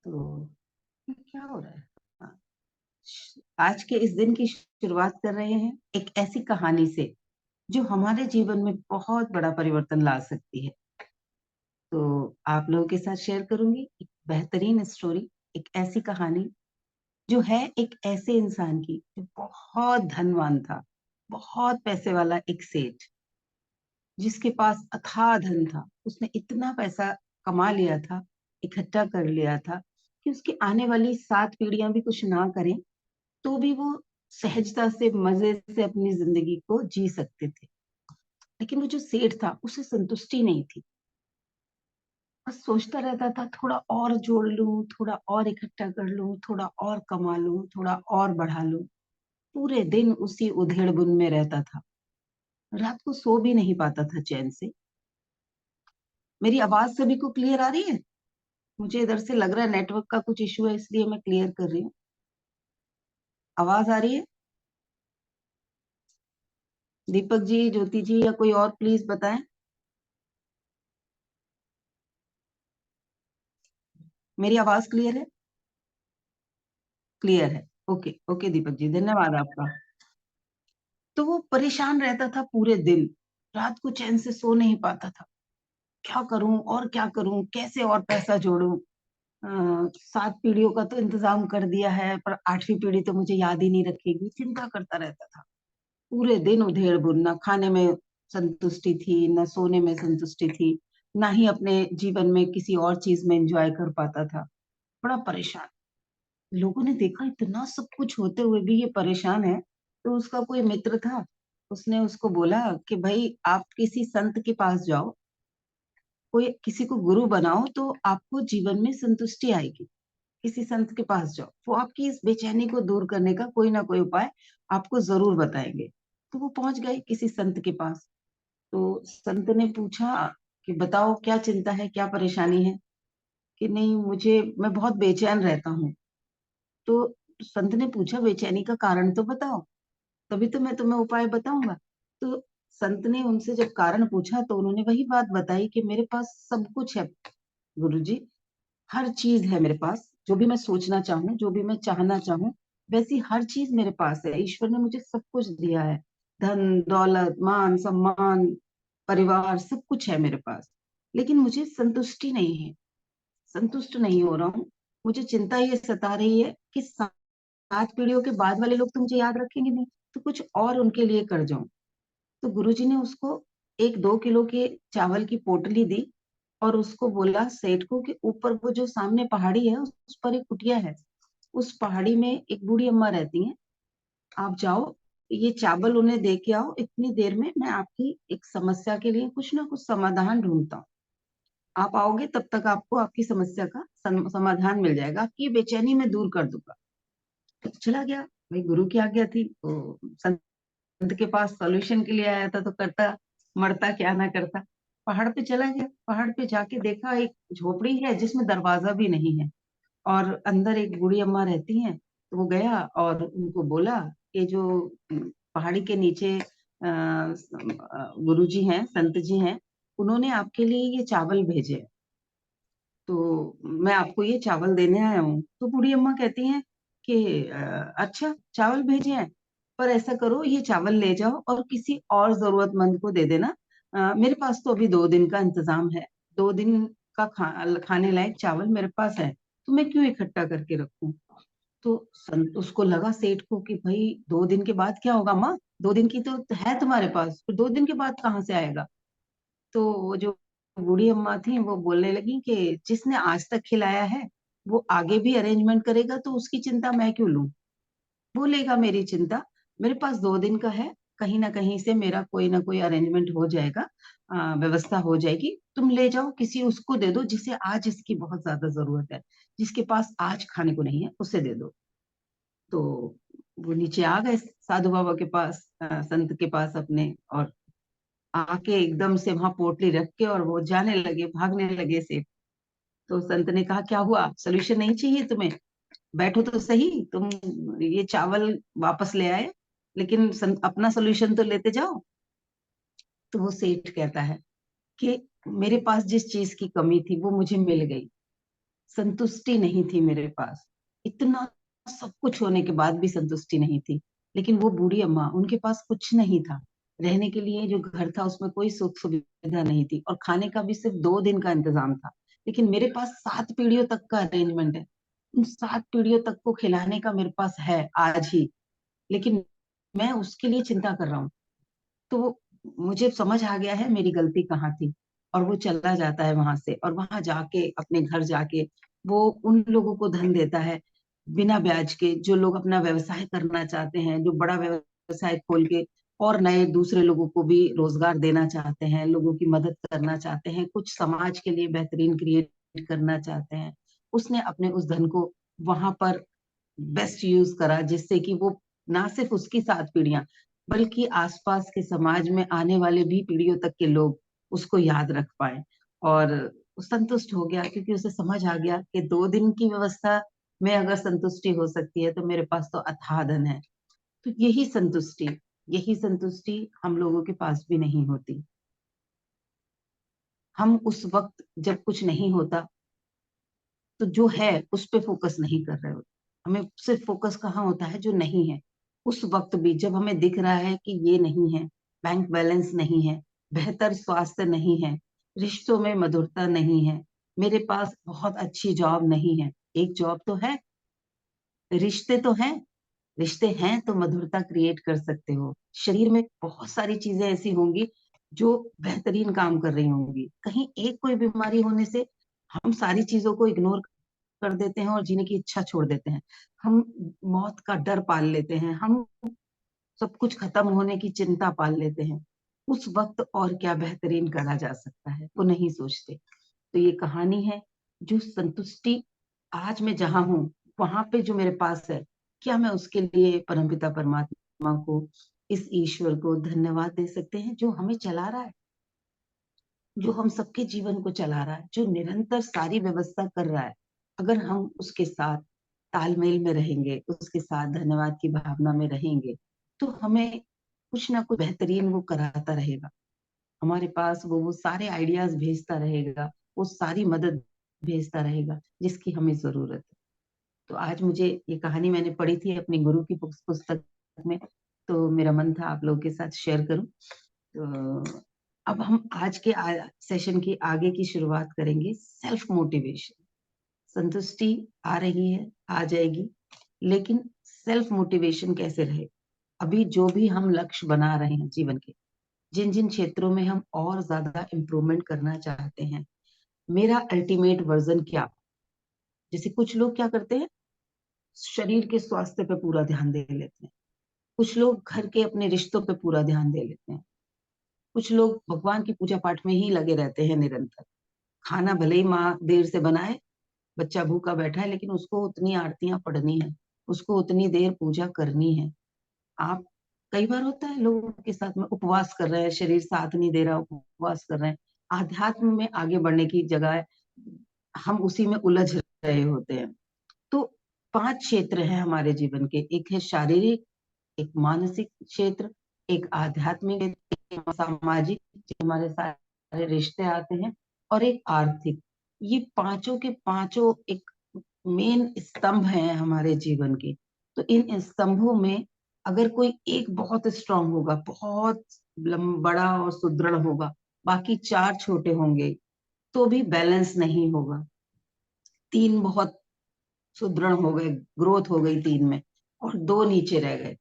तो क्या हो रहा है? हाँ, आज के इस दिन की शुरुआत कर रहे हैं एक ऐसी कहानी से जो हमारे जीवन में बहुत बड़ा परिवर्तन ला सकती है। तो आप लोगों के साथ शेयर करूंगी एक बेहतरीन स्टोरी, एक ऐसी कहानी जो है एक ऐसे इंसान की जो बहुत धनवान था, बहुत पैसे वाला एक सेठ, जिसके पास अथाह धन था। उसने इतना पैसा कमा लिया था, इकट्ठा कर लिया था कि उसकी आने वाली 7 पीढ़ियां भी कुछ ना करें तो भी वो सहजता से मजे से अपनी जिंदगी को जी सकते थे। लेकिन वो जो सेठ था उसे संतुष्टि नहीं थी। बस सोचता रहता था थोड़ा और जोड़ लूं, थोड़ा और इकट्ठा कर लूं, थोड़ा और कमा लूं, थोड़ा और बढ़ा लूं। पूरे दिन उसी उधेड़ बुन में रहता था। रात को सो भी नहीं पाता था चैन से। मेरी आवाज सभी को क्लियर आ रही है? मुझे इधर से लग रहा है नेटवर्क का कुछ इशू है, इसलिए मैं क्लियर कर रही हूँ। आवाज आ रही है? दीपक जी, ज्योति जी या कोई और प्लीज बताएं। मेरी आवाज क्लियर है? क्लियर है। ओके ओके दीपक जी, धन्यवाद आपका। तो वो परेशान रहता था पूरे दिन। रात को चैन से सो नहीं पाता था। क्या करूं और क्या करूं, कैसे और पैसा जोड़ूं। 7 पीढ़ियों का तो इंतजाम कर दिया है, पर 8वीं पीढ़ी तो मुझे याद ही नहीं रखेगी। चिंता करता रहता था पूरे दिन। उधेड़ बुन, ना खाने में संतुष्टि थी, ना सोने में संतुष्टि थी, ना ही अपने जीवन में किसी और चीज में एंजॉय कर पाता था। बड़ा परेशान। लोगों ने देखा इतना सब कुछ होते हुए भी ये परेशान है। तो उसका कोई मित्र था, उसने उसको बोला कि भाई आप किसी संत के पास जाओ, कोई किसी को गुरु बनाओ तो आपको जीवन में संतुष्टि आएगी। किसी संत के पास जाओ, वो आपकी इस बेचैनी को दूर करने का कोई ना कोई उपाय आपको जरूर बताएंगे। तो वो पहुंच गए किसी संत के पास। तो संत ने पूछा कि बताओ क्या चिंता है, क्या परेशानी है। कि नहीं, मुझे मैं बहुत बेचैन रहता हूँ। तो संत ने पूछा बेचैनी का कारण तो बताओ, तभी तो मैं तुम्हें उपाय बताऊंगा। तो संत ने उनसे जब कारण पूछा तो उन्होंने वही बात बताई कि मेरे पास सब कुछ है गुरुजी, हर चीज है मेरे पास। जो भी मैं सोचना चाहूँ, जो भी मैं चाहना चाहूँ, वैसी हर चीज मेरे पास है। ईश्वर ने मुझे सब कुछ दिया है। धन दौलत मान सम्मान परिवार सब कुछ है मेरे पास। लेकिन मुझे संतुष्टि नहीं है, संतुष्ट नहीं हो रहा हूँ। मुझे चिंता ये सता रही है कि 7 पीढ़ियों के बाद वाले लोग तो मुझे याद रखेंगे नहीं, तो कुछ और उनके लिए कर जाऊं। तो गुरुजी ने उसको एक 2 किलो के चावल की पोटली दी और उसको बोला सेठ को कि ऊपर वो जो सामने पहाड़ी है उस पर एक कुटिया है। उस पहाड़ी में एक बूढ़ी अम्मा रहती हैं। आप जाओ, ये चावल उन्हें दे के आओ, इतनी देर में मैं आपकी एक समस्या के लिए कुछ ना कुछ समाधान ढूंढता हूँ। आप आओगे तब तक आपको आपकी समस्या का समाधान मिल जाएगा, आपकी ये बेचैनी मैं दूर कर दूंगा। तो चला गया। भाई गुरु की आज्ञा थी तो संत के पास सॉल्यूशन के लिए आया था, तो करता मरता क्या ना करता। पहाड़ पे चला गया। पहाड़ पे जाके देखा एक झोपड़ी है जिसमें दरवाजा भी नहीं है और अंदर एक बूढ़ी अम्मा रहती हैं। तो वो गया और उनको बोला कि जो पहाड़ी के नीचे गुरु जी हैं, संत जी हैं, उन्होंने आपके लिए ये चावल भेजे हैं। तो मैं आपको ये चावल देने आया हूँ। तो बूढ़ी अम्मा कहती हैं कि अच्छा चावल भेजे हैं, पर ऐसा करो ये चावल ले जाओ और किसी और जरूरतमंद को दे देना। मेरे पास तो अभी 2 दिन का इंतजाम है। 2 दिन का खाने लायक चावल मेरे पास है, तो मैं क्यों इकट्ठा करके रखूं। तो उसको लगा सेठ को कि भाई 2 दिन के बाद क्या होगा माँ, 2 दिन की तो है तुम्हारे पास, फिर 2 दिन के बाद कहाँ से आएगा। तो वो जो बूढ़ी अम्मा थी वो बोलने लगी कि जिसने आज तक खिलाया है वो आगे भी अरेंजमेंट करेगा, तो उसकी चिंता मैं क्यों लूं। वो लेगा मेरी चिंता। मेरे पास 2 दिन का है, कहीं ना कहीं से मेरा कोई ना कोई अरेंजमेंट हो जाएगा, व्यवस्था हो जाएगी। तुम ले जाओ, किसी उसको दे दो जिसे आज इसकी बहुत ज्यादा जरूरत है, जिसके पास आज खाने को नहीं है उसे दे दो। तो वो नीचे आ गए साधु बाबा के पास, संत के पास अपने, और आके एकदम से वहां पोटली रख के और वो जाने लगे, भागने लगे से। तो संत ने कहा क्या हुआ, सोल्यूशन नहीं चाहिए तुम्हें? बैठो तो सही, तुम ये चावल वापस ले आए, लेकिन अपना सोल्यूशन तो लेते जाओ। तो वो सेठ कहता है कि मेरे पास जिस चीज की कमी थी वो मुझे मिल गई। संतुष्टि नहीं थी मेरे पास। इतना सब कुछ होने के बाद भी संतुष्टि नहीं थी। लेकिन वो बूढ़ी अम्मा, उनके पास कुछ नहीं था। रहने के लिए जो घर था उसमें कोई सुख सुविधा नहीं थी, और खाने का भी सिर्फ 2 दिन का इंतजाम था। लेकिन मेरे पास 7 पीढ़ियों तक का अरेंजमेंट है। उन 7 पीढ़ियों तक को खिलाने का मेरे पास है आज ही। लेकिन मैं उसके लिए चिंता कर रहा हूँ। तो मुझे समझ आ गया है मेरी गलती कहाँ थी। और वो चला जाता है वहां से, और वहां जाके अपने घर जाके वो उन लोगों को धन देता है बिना ब्याज के, जो लोग अपना व्यवसाय करना चाहते हैं, जो बड़ा व्यवसाय खोल के और नए दूसरे लोगों को भी रोजगार देना चाहते हैं, लोगों की मदद करना चाहते हैं, कुछ समाज के लिए बेहतरीन क्रिएट करना चाहते हैं। उसने अपने उस धन को वहां पर बेस्ट यूज करा, जिससे कि वो ना सिर्फ उसकी 7 पीढ़ियां, बल्कि आसपास के समाज में आने वाले भी पीढ़ियों तक के लोग उसको याद रख पाए। और वो संतुष्ट हो गया, क्योंकि उसे समझ आ गया कि 2 दिन की व्यवस्था में अगर संतुष्टि हो सकती है तो मेरे पास तो अथाह धन है। तो यही संतुष्टि हम लोगों के पास भी नहीं होती। हम उस वक्त जब कुछ नहीं होता तो जो है उस पे फोकस नहीं कर रहे होते। हमें सिर्फ फोकस कहाँ होता है, जो नहीं है। उस वक्त भी जब हमें दिख रहा है कि ये नहीं है, बैंक बैलेंस नहीं है, बेहतर स्वास्थ्य नहीं है, रिश्तों में मधुरता नहीं है, मेरे पास बहुत अच्छी जॉब नहीं है। एक जॉब तो है, रिश्ते तो हैं। रिश्ते हैं तो मधुरता क्रिएट कर सकते हो। शरीर में बहुत सारी चीजें ऐसी होंगी जो बेहतरीन काम कर रही होंगी। कहीं एक कोई बीमारी होने से हम सारी चीजों को इग्नोर कर देते हैं और जीने की इच्छा छोड़ देते हैं। हम मौत का डर पाल लेते हैं, हम सब कुछ खत्म होने की चिंता पाल लेते हैं। उस वक्त और क्या बेहतरीन करा जा सकता है, वो नहीं सोचते। तो ये कहानी है, जो संतुष्टि आज मैं जहां हूं, वहां पे जो मेरे पास है, क्या मैं उसके लिए परमपिता परमात्मा को, इस ईश्वर को धन्यवाद दे सकते हैं, जो हमें चला रहा है, जो हम सबके जीवन को चला रहा है, जो निरंतर सारी व्यवस्था कर रहा है। अगर हम उसके साथ तालमेल में रहेंगे, उसके साथ धन्यवाद की भावना में रहेंगे, तो हमें कुछ ना कुछ बेहतरीन वो कराता रहेगा। हमारे पास वो सारे आइडियाज भेजता रहेगा, वो सारी मदद भेजता रहेगा जिसकी हमें जरूरत है। तो आज मुझे ये कहानी मैंने पढ़ी थी अपनी गुरु की पुस्तक में, तो मेरा मन था आप लोगों के साथ शेयर करूं। तो अब हम आज के सेशन की आगे की शुरुआत करेंगे, सेल्फ मोटिवेशन। संतुष्टि आ रही है, आ जाएगी, लेकिन सेल्फ मोटिवेशन कैसे रहे। अभी जो भी हम लक्ष्य बना रहे हैं जीवन के, जिन जिन क्षेत्रों में हम और ज्यादा इम्प्रूवमेंट करना चाहते हैं, मेरा अल्टीमेट वर्जन क्या। जैसे कुछ लोग क्या करते हैं, शरीर के स्वास्थ्य पे पूरा ध्यान दे लेते हैं, कुछ लोग घर के अपने रिश्तों पे पूरा ध्यान दे लेते हैं, कुछ लोग भगवान की पूजा पाठ में ही लगे रहते हैं निरंतर। खाना भले ही माँ देर से बनाए, बच्चा भूखा बैठा है, लेकिन उसको उतनी आरतियां पढ़नी है, उसको उतनी देर पूजा करनी है। आप, कई बार होता है लोगों के साथ में उपवास कर रहे हैं, शरीर साथ नहीं दे रहा, उपवास कर रहे हैं, आध्यात्म में आगे बढ़ने की जगह हम उसी में उलझ रहे होते हैं। तो 5 क्षेत्र हैं हमारे जीवन के, एक है शारीरिक, एक मानसिक क्षेत्र, एक आध्यात्मिक, एक सामाजिक, जो हमारे सारे रिश्ते आते हैं, और एक आर्थिक। ये पांचों के पांचों एक मेन स्तंभ हैं हमारे जीवन के। तो इन स्तंभों में अगर कोई एक बहुत स्ट्रांग होगा, बहुत बड़ा और सुदृढ़ होगा, बाकी 4 छोटे होंगे, तो भी बैलेंस नहीं होगा। 3 बहुत सुदृढ़ हो गए, ग्रोथ हो गई 3 में, और 2 नीचे रह गए,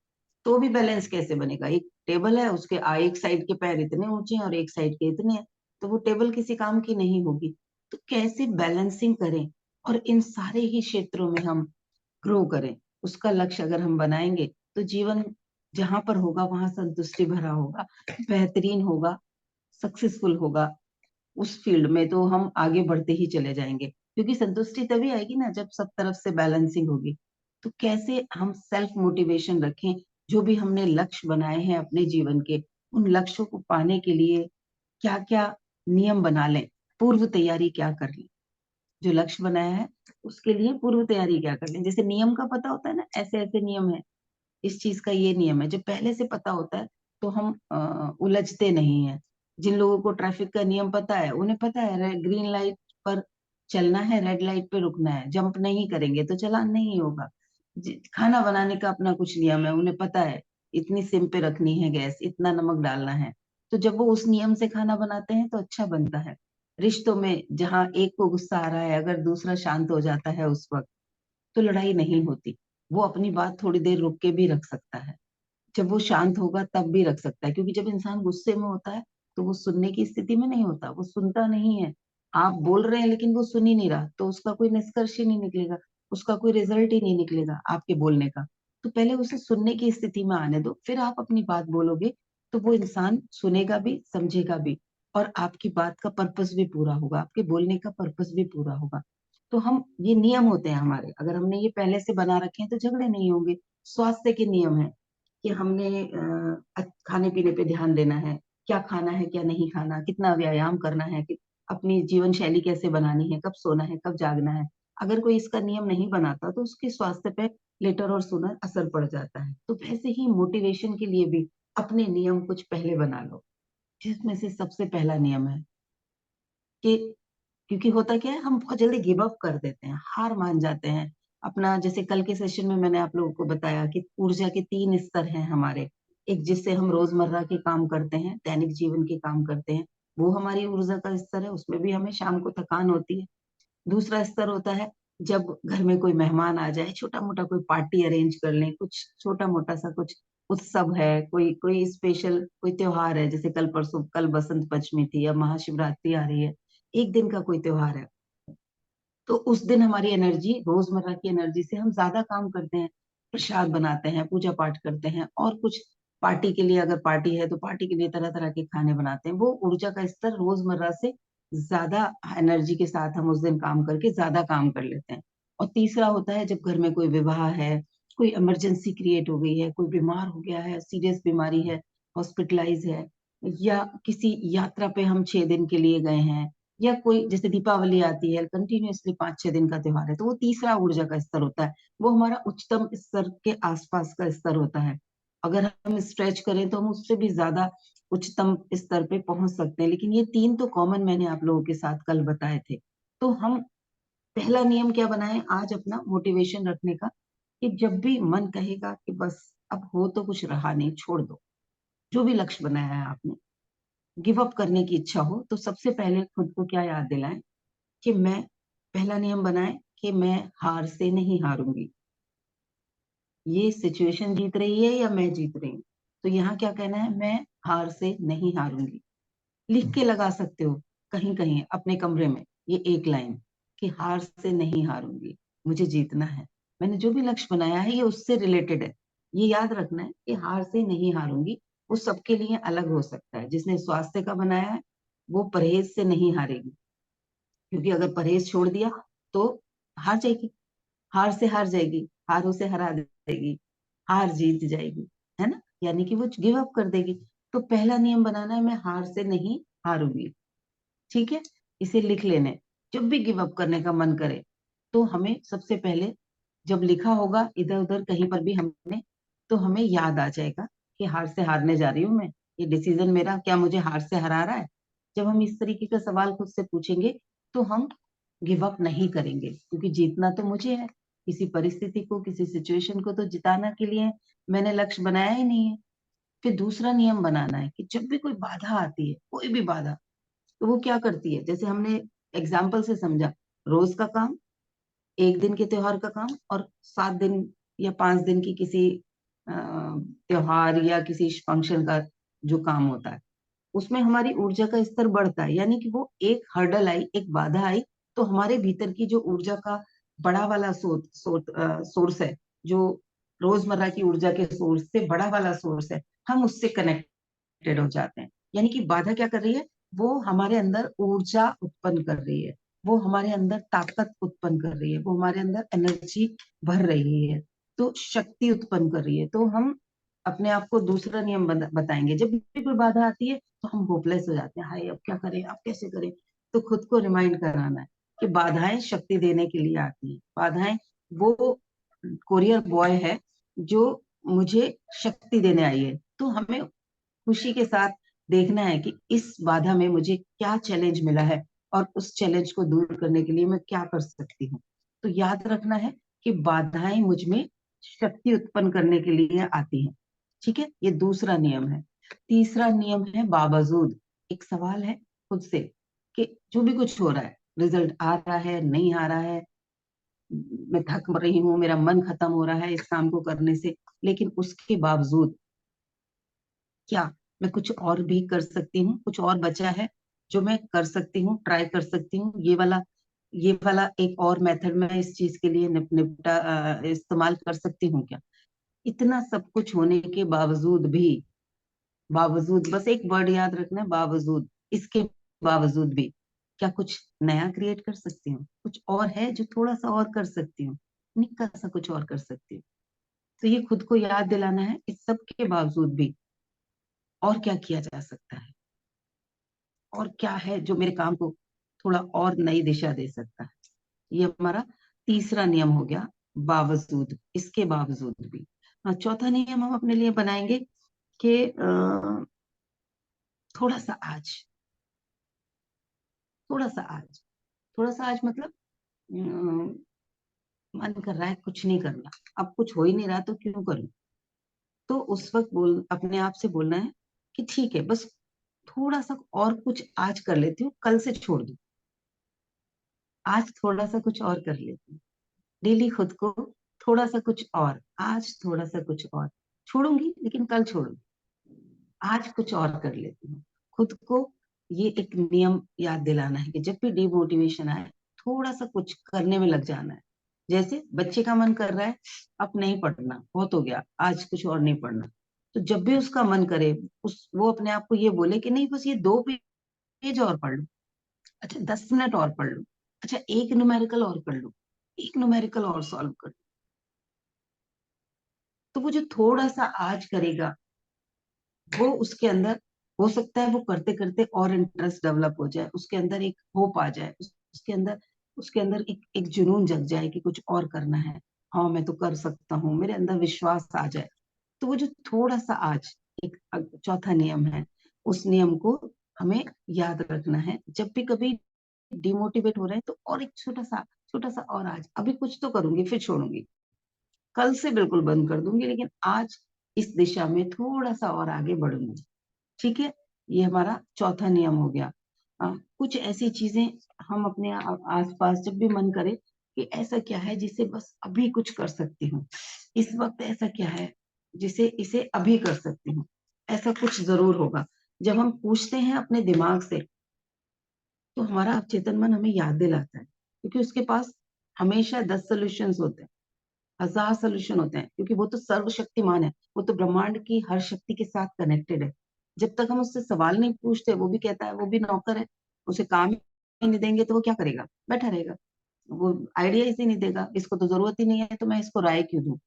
तो भी बैलेंस कैसे बनेगा। एक टेबल है, उसके एक साइड के पैर इतने ऊंचे हैं और एक साइड के इतने हैं, तो वो टेबल किसी काम की नहीं होगी। तो कैसे बैलेंसिंग करें और इन सारे ही क्षेत्रों में हम ग्रो करें, उसका लक्ष्य अगर हम बनाएंगे, तो जीवन जहां पर होगा वहां संतुष्टि भरा होगा, बेहतरीन होगा, सक्सेसफुल होगा। उस फील्ड में तो हम आगे बढ़ते ही चले जाएंगे, क्योंकि संतुष्टि तभी आएगी ना जब सब तरफ से बैलेंसिंग होगी। तो कैसे हम सेल्फ मोटिवेशन रखें, जो भी हमने लक्ष्य बनाए हैं अपने जीवन के, उन लक्ष्यों को पाने के लिए क्या क्या नियम बना लें, पूर्व तैयारी क्या कर लें। जो लक्ष्य बनाया है उसके लिए पूर्व तैयारी क्या कर लें। जैसे नियम का पता होता है ना, ऐसे ऐसे नियम है, इस चीज का ये नियम है, जब पहले से पता होता है तो हम उलझते नहीं है। जिन लोगों को ट्रैफिक का नियम पता है, उन्हें पता है ग्रीन लाइट पर चलना है, रेड लाइट पे रुकना है, जंप नहीं करेंगे तो चालान नहीं होगा। खाना बनाने का अपना कुछ नियम है, उन्हें पता है इतनी सिम पे रखनी है गैस, इतना नमक डालना है, तो जब वो उस नियम से खाना बनाते हैं तो अच्छा बनता है। रिश्तों में जहाँ एक को गुस्सा आ रहा है, अगर दूसरा शांत हो जाता है उस वक्त, तो लड़ाई नहीं होती। वो अपनी बात थोड़ी देर रुक के भी रख सकता है, जब वो शांत होगा तब भी रख सकता है, क्योंकि जब इंसान गुस्से में होता है तो वो सुनने की स्थिति में नहीं होता, वो सुनता नहीं है। आप बोल रहे हैं लेकिन वो सुन ही नहीं रहा, तो उसका कोई निष्कर्ष ही नहीं निकलेगा, उसका कोई रिजल्ट ही नहीं निकलेगा आपके बोलने का। तो पहले उसे सुनने की स्थिति में आने दो, फिर आप अपनी बात बोलोगे, तो वो इंसान सुनेगा भी, समझेगा भी, और आपकी बात का पर्पस भी पूरा होगा, आपके बोलने का पर्पस भी पूरा होगा। तो हम, ये नियम होते हैं हमारे, अगर हमने ये पहले से बना रखे हैं तो झगड़े नहीं होंगे। स्वास्थ्य के नियम है कि हमने खाने पीने पे ध्यान देना है, क्या खाना है क्या नहीं खाना, कितना व्यायाम करना है, कि अपनी जीवन शैली कैसे बनानी है, कब सोना है कब जागना है। अगर कोई इसका नियम नहीं बनाता तो उसके स्वास्थ्य पे लेटर और सुनर असर पड़ जाता है। तो वैसे ही मोटिवेशन के लिए भी अपने नियम कुछ पहले बना लो, जिसमें से सबसे पहला नियम है कि, क्योंकि होता क्या है, हम बहुत जल्दी गिव अप कर देते हैं, हार मान जाते हैं अपना। जैसे कल के सेशन में मैंने आप लोगों को बताया कि ऊर्जा के 3 स्तर हैं हमारे। एक जिससे हम रोजमर्रा के काम करते हैं, दैनिक जीवन के काम करते हैं, वो हमारी ऊर्जा का स्तर है, उसमें भी हमें शाम को थकान होती है। दूसरा स्तर होता है जब घर में कोई मेहमान आ जाए, छोटा मोटा कोई पार्टी अरेंज कर लें, कुछ छोटा मोटा सा कुछ उत्सव है, कोई कोई स्पेशल कोई त्योहार है, जैसे कल परसों, कल बसंत पंचमी थी, या महाशिवरात्रि आ रही है, एक दिन का कोई त्योहार है, तो उस दिन हमारी एनर्जी, रोजमर्रा की एनर्जी से हम ज्यादा काम करते हैं, प्रसाद बनाते हैं, पूजा पाठ करते हैं, और कुछ पार्टी के लिए, अगर पार्टी है तो पार्टी के लिए तरह तरह के खाने बनाते हैं। वो ऊर्जा का स्तर रोजमर्रा से ज्यादा एनर्जी के साथ हम उस दिन काम करके ज्यादा काम कर लेते हैं। और तीसरा होता है जब घर में कोई विवाह है, कोई इमरजेंसी क्रिएट हो गई है, कोई बीमार हो गया है, सीरियस बीमारी है, हॉस्पिटलाइज है, या किसी यात्रा पे हम 6 दिन के लिए गए हैं, या कोई जैसे दीपावली आती है, कंटिन्यूअसली 5-6 दिन का त्योहार है, तो वो तीसरा ऊर्जा का स्तर होता है। वो हमारा उच्चतम स्तर के आसपास का स्तर होता है। अगर हम स्ट्रेच करें तो हम उससे भी ज्यादा उच्चतम स्तर पे पहुंच सकते हैं, लेकिन ये 3 तो कॉमन मैंने आप लोगों के साथ कल बताए थे। तो हम पहला नियम क्या बनाएं आज अपना मोटिवेशन रखने का, कि जब भी मन कहेगा कि बस अब हो तो कुछ रहा नहीं, छोड़ दो, जो भी लक्ष्य बनाया है आपने, गिव अप करने की इच्छा हो, तो सबसे पहले खुद को क्या याद दिलाएं कि मैं, पहला नियम बनाए कि मैं हार से नहीं हारूंगी। ये सिचुएशन जीत रही है या मैं जीत रही हूँ, तो यहाँ क्या कहना है, मैं हार से नहीं हारूंगी। लिख के लगा सकते हो कहीं कहीं अपने कमरे में, ये एक लाइन, कि हार से नहीं हारूंगी, मुझे जीतना है। मैंने जो भी लक्ष्य बनाया है ये उससे रिलेटेड है। ये याद रखना है कि हार से नहीं हारूंगी, वो सबके लिए अलग हो सकता है। जिसने स्वास्थ्य का बनाया है वो परहेज से नहीं हारेगी, क्योंकि अगर परहेज छोड़ दिया तो हार जाएगी, हार से हार जाएगी, हार उसे हरा देगी, हार जीत जाएगी, है ना, यानी कि वो गिव अप कर देगी। तो पहला नियम बनाना है, मैं हार से नहीं हारूंगी। ठीक है, इसे लिख लेने। जब भी गिव अप करने का मन करे तो हमें सबसे पहले, जब लिखा होगा इधर उधर कहीं पर भी हमने, तो हमें याद आ जाएगा कि हार से हारने जा रही हूं मैं, ये डिसीजन मेरा क्या मुझे हार से हरा रहा है। जब हम इस तरीके का सवाल खुद से पूछेंगे तो हम गिव अप नहीं करेंगे, क्योंकि जीतना तो मुझे है। किसी परिस्थिति को, किसी सिचुएशन को तो जिताना के लिए मैंने लक्ष्य बनाया ही नहीं है। फिर दूसरा नियम बनाना है कि जब भी कोई बाधा आती है, कोई भी बाधा, तो वो क्या करती है, जैसे हमने एग्जाम्पल से समझा, रोज का काम, एक दिन के त्योहार का काम, और 7 दिन या 5 दिन की किसी त्योहार या किसी फंक्शन का जो काम होता है, उसमें हमारी ऊर्जा का स्तर बढ़ता है। यानी कि वो एक हर्डल आई, एक बाधा आई, तो हमारे भीतर की जो ऊर्जा का बड़ा वाला सोर्स है, जो रोजमर्रा की ऊर्जा के सोर्स से बड़ा वाला सोर्स है, हम उससे कनेक्टेड हो जाते हैं। यानी कि बाधा क्या कर रही है, वो हमारे अंदर ऊर्जा उत्पन्न कर रही है, वो हमारे अंदर ताकत उत्पन्न कर रही है, वो हमारे अंदर एनर्जी भर रही है, तो शक्ति उत्पन्न कर रही है। तो हम अपने आप को दूसरा नियम बताएंगे, जब भी कोई बाधा आती है तो हम होपलेस हो जाते हैं, हाय अब क्या करें, अब कैसे करें। तो खुद को रिमाइंड कराना है कि बाधाएं शक्ति देने के लिए आती है। बाधाएं वो कोरियर बॉय है जो मुझे शक्ति देने आई है। तो हमें खुशी के साथ देखना है कि इस बाधा में मुझे क्या चैलेंज मिला है, और उस चैलेंज को दूर करने के लिए मैं क्या कर सकती हूँ। तो याद रखना है कि बाधाएं मुझ में शक्ति उत्पन्न करने के लिए आती हैं। ठीक है, ये दूसरा नियम है। तीसरा नियम है बावजूद। एक सवाल है खुद से कि जो भी कुछ हो रहा है, रिजल्ट आ रहा है नहीं आ रहा है, मैं थक रही हूँ, मेरा मन खत्म हो रहा है इस काम को करने से, लेकिन उसके बावजूद क्या मैं कुछ और भी कर सकती हूँ? कुछ और बचा है जो मैं कर सकती हूँ, ट्राई कर सकती हूँ? ये वाला एक और मेथड मैं इस चीज के लिए निपटा इस्तेमाल कर सकती हूँ क्या? इतना सब कुछ होने के बावजूद भी, बावजूद, बस एक वर्ड याद रखना है, बावजूद, इसके बावजूद भी क्या कुछ नया क्रिएट कर सकती हूँ? कुछ और है जो थोड़ा सा और कर सकती हूँ, निक्का सा कुछ और कर सकती हूँ। तो ये खुद को याद दिलाना है, इस सब के बावजूद भी और क्या किया जा सकता है, और क्या है जो मेरे काम को थोड़ा और नई दिशा दे सकता है। ये हमारा तीसरा नियम हो गया, बावजूद, इसके बावजूद भी। हाँ, चौथा नियम हम अपने लिए बनाएंगे कि थोड़ा सा आज, थोड़ा सा आज, थोड़ा सा आज मतलब अम, मन कर रहा है कुछ नहीं करना, अब कुछ हो ही नहीं रहा तो क्यों करूं। तो उस वक्त अपने आप से बोलना है कि ठीक है, बस थोड़ा सा और कुछ आज कर लेती हूँ, कल से छोड़ दूं। आज थोड़ा सा कुछ और कर लेती हूँ, डेली खुद को थोड़ा सा कुछ और, आज थोड़ा सा कुछ और, छोड़ूंगी लेकिन कल छोड़ूंगी, आज कुछ और कर लेती हूँ। खुद को ये एक नियम याद दिलाना है कि जब भी डिमोटिवेशन आए, थोड़ा सा कुछ करने में लग जाना है। जैसे बच्चे का मन कर रहा है अब नहीं पढ़ना, बहुत हो गया, आज कुछ और नहीं पढ़ना, तो जब भी उसका मन करे, वो अपने आप को ये बोले कि नहीं, बस ये 2 पेज और पढ़ लूं, अच्छा 10 मिनट और पढ़ लूं, अच्छा एक न्यूमेरिकल और कर लूं, एक न्यूमेरिकल और सॉल्व कर लूं। तो वो जो थोड़ा सा आज करेगा, वो उसके अंदर, हो सकता है वो करते करते और इंटरेस्ट डेवलप हो जाए, उसके अंदर एक होप आ जाए, उसके अंदर एक जुनून जग जाए कि कुछ और करना है, हाँ मैं तो कर सकता हूँ, मेरे अंदर विश्वास आ जाए। तो वो जो थोड़ा सा आज, एक चौथा नियम है, उस नियम को हमें याद रखना है। जब भी कभी डिमोटिवेट हो रहे हैं तो और एक छोटा सा और, आज अभी कुछ तो करूंगी फिर छोड़ूंगी, कल से बिल्कुल बंद कर दूंगी, लेकिन आज इस दिशा में थोड़ा सा और आगे बढ़ूंगी। ठीक है, ये हमारा चौथा नियम हो गया। कुछ ऐसी चीजें हम अपने आसपास जब भी मन करे कि ऐसा क्या है जिसे बस अभी कुछ कर सकती हूँ, इस वक्त ऐसा क्या है जिसे इसे अभी कर सकती हूँ, ऐसा कुछ जरूर होगा। जब हम पूछते हैं अपने दिमाग से, तो हमारा अवचेतन मन हमें याद दिलाता है, क्योंकि उसके पास हमेशा 10 सॉल्यूशंस होते हैं, 1000 सॉल्यूशन होते हैं, क्योंकि वो तो सर्वशक्तिमान है, वो तो ब्रह्मांड की हर शक्ति के साथ कनेक्टेड है। जब तक हम उससे सवाल नहीं पूछते, वो भी कहता है, वो भी नौकर है, उसे काम ही नहीं देंगे तो वो क्या करेगा, बैठा रहेगा, वो आइडिया ही नहीं देगा, इसको तो जरूरत ही नहीं है तो मैं इसको राय क्यों दूं।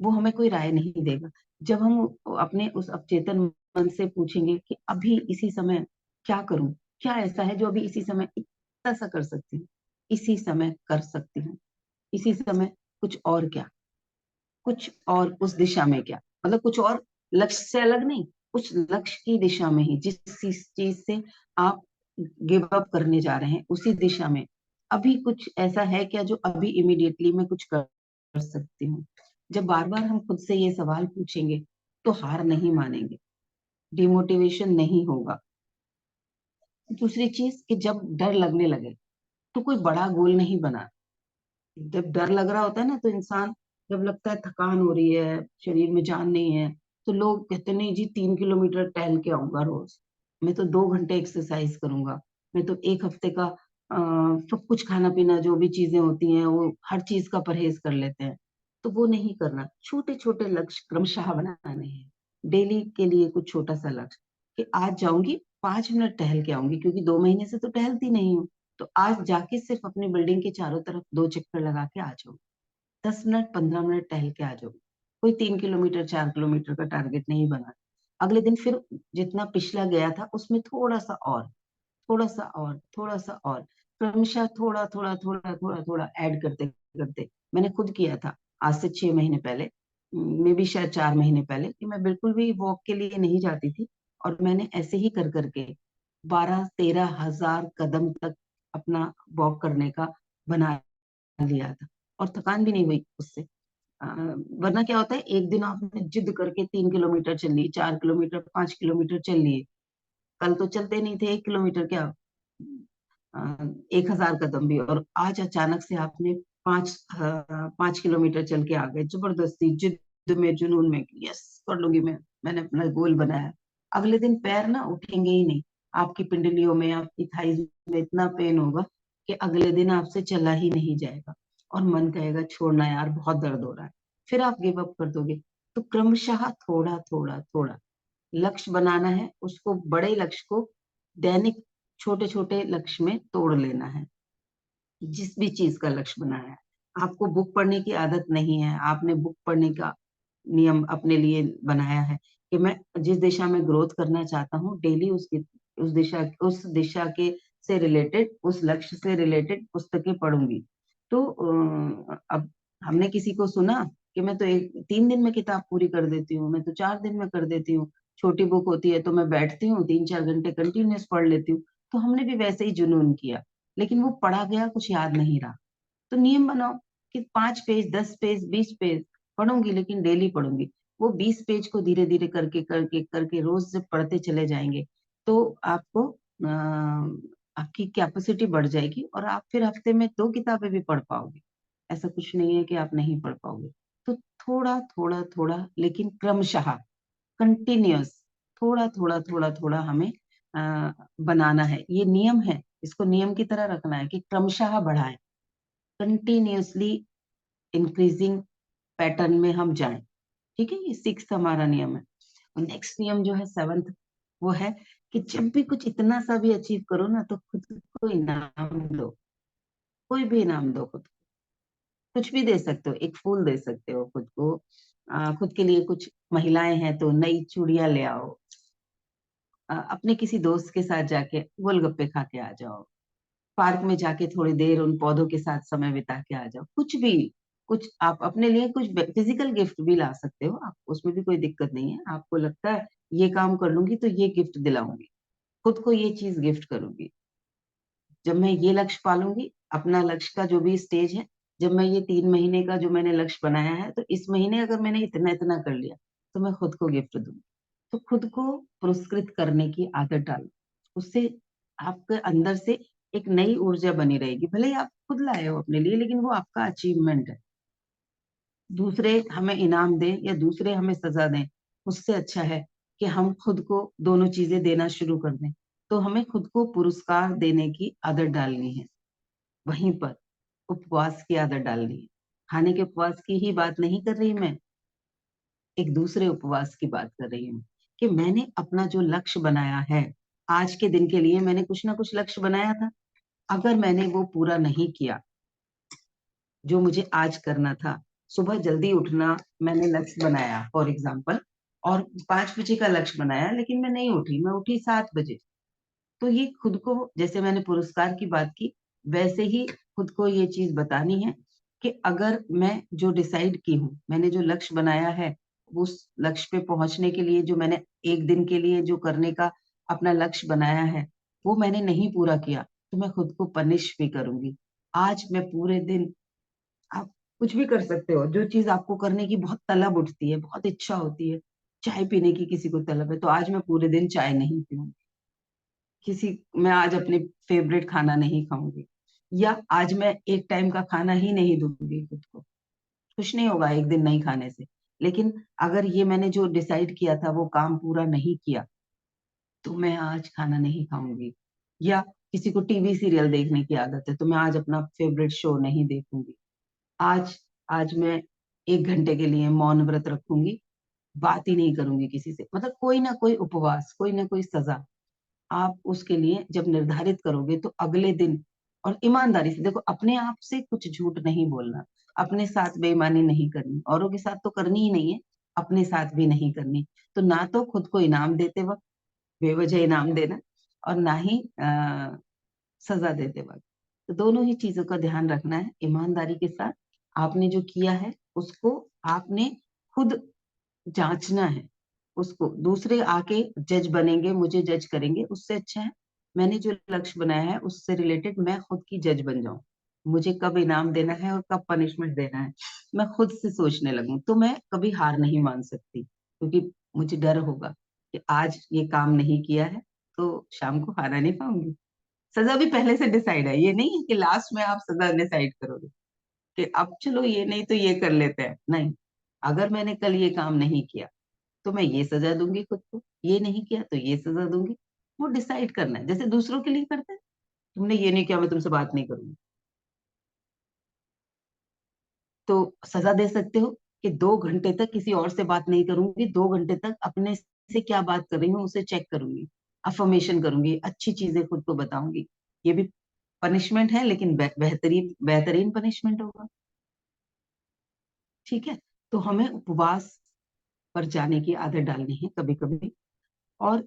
वो हमें कोई राय नहीं देगा। जब हम अपने उस अवचेतन मन से पूछेंगे कि अभी इसी समय क्या करूं, क्या ऐसा है जो अभी इसी समय इतना सा कर सकती हूँ, इसी समय कर सकती हूँ, इसी समय कुछ और क्या, कुछ और उस दिशा में क्या, मतलब कुछ और, लक्ष्य से अलग नहीं, उस लक्ष्य की दिशा में ही, जिस चीज से आप गिव अप करने जा रहे हैं उसी दिशा में अभी कुछ ऐसा है क्या जो अभी इमीडिएटली मैं कुछ कर सकती हूँ। जब बार बार हम खुद से ये सवाल पूछेंगे तो हार नहीं मानेंगे, डिमोटिवेशन नहीं होगा। दूसरी चीज कि जब डर लगने लगे तो कोई बड़ा गोल नहीं बना। जब डर लग रहा होता है ना, तो इंसान, जब लगता है थकान हो रही है, शरीर में जान नहीं है, तो लोग कहते नहीं जी 3 किलोमीटर टहल के आऊंगा रोज, मैं तो 2 घंटे एक्सरसाइज करूंगा, मैं तो एक हफ्ते का सब कुछ खाना पीना जो भी चीजें होती हैं वो हर चीज का परहेज कर लेते हैं। तो वो नहीं करना, छोटे छोटे लक्ष्य क्रमशः बनाने हैं। डेली के लिए कुछ छोटा सा लक्ष्य कि आज जाऊंगी 5 मिनट टहल के आऊंगी, क्योंकि 2 महीने से तो टहलती नहीं हूँ, तो आज जाके सिर्फ अपनी बिल्डिंग के चारों तरफ 2 चक्कर लगा के आ जाओ, 10 मिनट 15 मिनट टहल के आ जाओ। कोई 3 किलोमीटर 4 किलोमीटर का टारगेट नहीं बना। अगले दिन फिर जितना पिछला गया था उसमें थोड़ा सा और, थोड़ा सा और, थोड़ा सा और, क्रमशः थोड़ा थोड़ा थोड़ा थोड़ा थोड़ा ऐड करते करते। मैंने खुद किया था आज से 6 महीने पहले, मे भी शायद 4 महीने पहले, कि मैं बिल्कुल भी वॉक के लिए नहीं जाती थी, और मैंने ऐसे ही कर करके 12-13 हजार कदम तक अपना वॉक करने का बना लिया था, और थकान भी नहीं हुई उससे। वरना क्या होता है, एक दिन आपने जिद करके 3 किलोमीटर चल ली, 4 किलोमीटर, 5 किलोमीटर चल लिए, कल तो चलते नहीं थे 1 किलोमीटर क्या, 1000 कदम भी, और आज अचानक से आपने 5 किलोमीटर चल के आ गए, जबरदस्ती जिद में, जुनून में, यस कर लूंगी मैं, मैंने अपना गोल बनाया। अगले दिन पैर ना उठेंगे ही नहीं, आपकी पिंडलियों में, आपकी थाइज में इतना पेन होगा कि अगले दिन आपसे चला ही नहीं जाएगा, और मन कहेगा छोड़ना यार, बहुत दर्द हो रहा है, फिर आप गिव अप कर दोगे। तो क्रमशः थोड़ा थोड़ा थोड़ा लक्ष्य बनाना है, उसको, बड़े लक्ष्य को दैनिक छोटे छोटे लक्ष्य में तोड़ लेना है। जिस भी चीज का लक्ष्य बनाया है, आपको बुक पढ़ने की आदत नहीं है, आपने बुक पढ़ने का नियम अपने लिए बनाया है कि मैं जिस दिशा में ग्रोथ करना चाहता हूँ, डेली उस दिशा के से रिलेटेड, उस लक्ष्य से रिलेटेड पुस्तकें पढ़ूंगी। तो अब हमने किसी को सुना कि मैं तो 3 दिन में किताब पूरी कर देती हूँ, मैं तो 4 दिन में कर देती हूँ, छोटी बुक होती है तो मैं बैठती हूँ 3-4 घंटे कंटिन्यूस पढ़ लेती हूँ। तो हमने भी वैसे ही जुनून किया, लेकिन वो पढ़ा गया कुछ याद नहीं रहा। तो नियम बनाओ कि 5 पेज, 10 पेज, 20 पेज पढ़ूंगी, लेकिन डेली पढ़ूंगी। वो 20 पेज को धीरे धीरे करके करके करके रोज जब पढ़ते चले जाएंगे, तो आपको आपकी कैपेसिटी बढ़ जाएगी, और आप फिर हफ्ते में 2 किताबें भी पढ़ पाओगे। ऐसा कुछ नहीं है कि आप नहीं पढ़ पाओगे। तो थोड़ा थोड़ा थोड़ा, लेकिन क्रमशः, कंटिन्यूअस, थोड़ा थोड़ा थोड़ा थोड़ा हमें बनाना है। ये नियम है, इसको नियम की तरह रखना है कि क्रमशः बढ़ाएं, कंटिन्यूअसली इंक्रीजिंग पैटर्न में हम जाएं। ठीक है, ये 6 हमारा नियम है। और नेक्स्ट नियम जो है, 7th, वो है कि जब भी कुछ इतना सा भी अचीव करो ना, तो खुद को इनाम दो, कोई भी इनाम दो खुद को। कुछ भी दे सकते हो, एक फूल दे सकते हो खुद को, खुद के लिए कुछ, महिलाएं हैं तो नई चूड़ियां ले आओ, अपने किसी दोस्त के साथ जाके गोलगप्पे खा के आ जाओ, पार्क में जाके थोड़ी देर उन पौधों के साथ समय बिता के आ जाओ, कुछ भी। कुछ आप अपने लिए कुछ फिजिकल गिफ्ट भी ला सकते हो, आप उसमें भी कोई दिक्कत नहीं है। आपको लगता है ये काम कर लूंगी तो ये गिफ्ट दिलाऊंगी, खुद को ये चीज गिफ्ट करूंगी, जब मैं ये लक्ष्य पालूंगी, अपना लक्ष्य का जो भी स्टेज है, जब मैं ये 3 महीने का जो मैंने लक्ष्य बनाया है, तो इस महीने अगर मैंने इतना इतना कर लिया, तो मैं खुद को गिफ्ट दूंगी। तो खुद को पुरस्कृत करने की आदत डालो, उससे आपके अंदर से एक नई ऊर्जा बनी रहेगी। भले ही आप खुद लाए हो अपने लिए, लेकिन वो आपका अचीवमेंट है। दूसरे हमें इनाम दें या दूसरे हमें सजा दें, उससे अच्छा है कि हम खुद को दोनों चीजें देना शुरू कर दें। तो हमें खुद को पुरस्कार देने की आदत डालनी है। वहीं पर उपवास की आदत डालनी है। खाने के उपवास की ही बात नहीं कर रही मैं, एक दूसरे उपवास की बात कर रही हूँ, कि मैंने अपना जो लक्ष्य बनाया है, आज के दिन के लिए मैंने कुछ ना कुछ लक्ष्य बनाया था, अगर मैंने वो पूरा नहीं किया, जो मुझे आज करना था, सुबह जल्दी उठना मैंने लक्ष्य बनाया फॉर एग्जाम्पल, और 5 बजे का लक्ष्य बनाया, लेकिन मैं नहीं उठी, मैं उठी 7 बजे। तो ये खुद को, जैसे मैंने पुरस्कार की बात की, वैसे ही खुद को ये चीज बतानी है कि अगर मैं जो डिसाइड की हूँ, मैंने जो लक्ष्य बनाया है, उस लक्ष्य पे पहुंचने के लिए जो मैंने एक दिन के लिए जो करने का अपना लक्ष्य बनाया है, वो मैंने नहीं पूरा किया, तो मैं खुद को पनिश भी करूंगी। आज मैं पूरे दिन, आप कुछ भी कर सकते हो, जो चीज आपको करने की बहुत तलब उठती है, बहुत इच्छा होती है, चाय पीने की किसी को तलब है, तो आज मैं पूरे दिन चाय नहीं पीऊंगी, मैं आज अपने फेवरेट खाना नहीं खाऊंगी, या आज मैं एक टाइम का खाना ही नहीं दूंगी खुद को। कुछ नहीं होगा एक दिन नहीं खाने से, लेकिन अगर ये मैंने जो डिसाइड किया था वो काम पूरा नहीं किया, तो मैं आज खाना नहीं खाऊंगी। या किसी को टीवी सीरियल देखने की आदत है, तो मैं आज अपना फेवरेट शो नहीं देखूंगी। आज आज मैं 1 घंटे के लिए मौन व्रत रखूंगी, बात ही नहीं करूंगी किसी से। मतलब कोई ना कोई उपवास, कोई ना कोई सजा आप उसके लिए जब निर्धारित करोगे, तो अगले दिन, और ईमानदारी से देखो, अपने आप से कुछ झूठ नहीं बोलना, अपने साथ बेईमानी नहीं करनी, औरों के साथ तो करनी ही नहीं है, अपने साथ भी नहीं करनी। तो ना तो खुद को इनाम देते वक्त बेवजह इनाम देना, और ना ही सजा देते वक्त। तो दोनों ही चीजों का ध्यान रखना है ईमानदारी के साथ। आपने जो किया है उसको आपने खुद जांचना है। उसको दूसरे आके जज बनेंगे, मुझे जज करेंगे, उससे अच्छा है मैंने जो लक्ष्य बनाया है उससे रिलेटेड मैं खुद की जज बन जाऊं। मुझे कब इनाम देना है और कब पनिशमेंट देना है, मैं खुद से सोचने लगूं, तो मैं कभी हार नहीं मान सकती, क्योंकि मुझे डर होगा कि आज ये काम नहीं किया है तो शाम को खाना नहीं पाऊंगी। सजा भी पहले से डिसाइड है, ये नहीं है कि लास्ट में आप सजा डिसाइड करोगे कि अब चलो ये नहीं तो ये कर लेते हैं, नहीं। अगर मैंने कल ये काम नहीं किया तो मैं ये सजा दूंगी खुद को, ये नहीं किया तो ये सजा दूंगी। वो डिसाइड करना है, जैसे दूसरों के लिए करते हैं। तुमने ये नहीं किया, मैं तुमसे बात नहीं करूंगी, तो सजा दे सकते हो कि 2 घंटे तक किसी और से बात नहीं करूंगी, 2 घंटे तक अपने से क्या बात कर रही हूँ उसे चेक करूंगी, अफर्मेशन करूंगी, अच्छी चीजें खुद को बताऊंगी। ये भी पनिशमेंट है, लेकिन बेहतरीन बेहतरीन पनिशमेंट होगा। ठीक है। तो हमें उपवास पर जाने की आदत डालनी है कभी कभी। और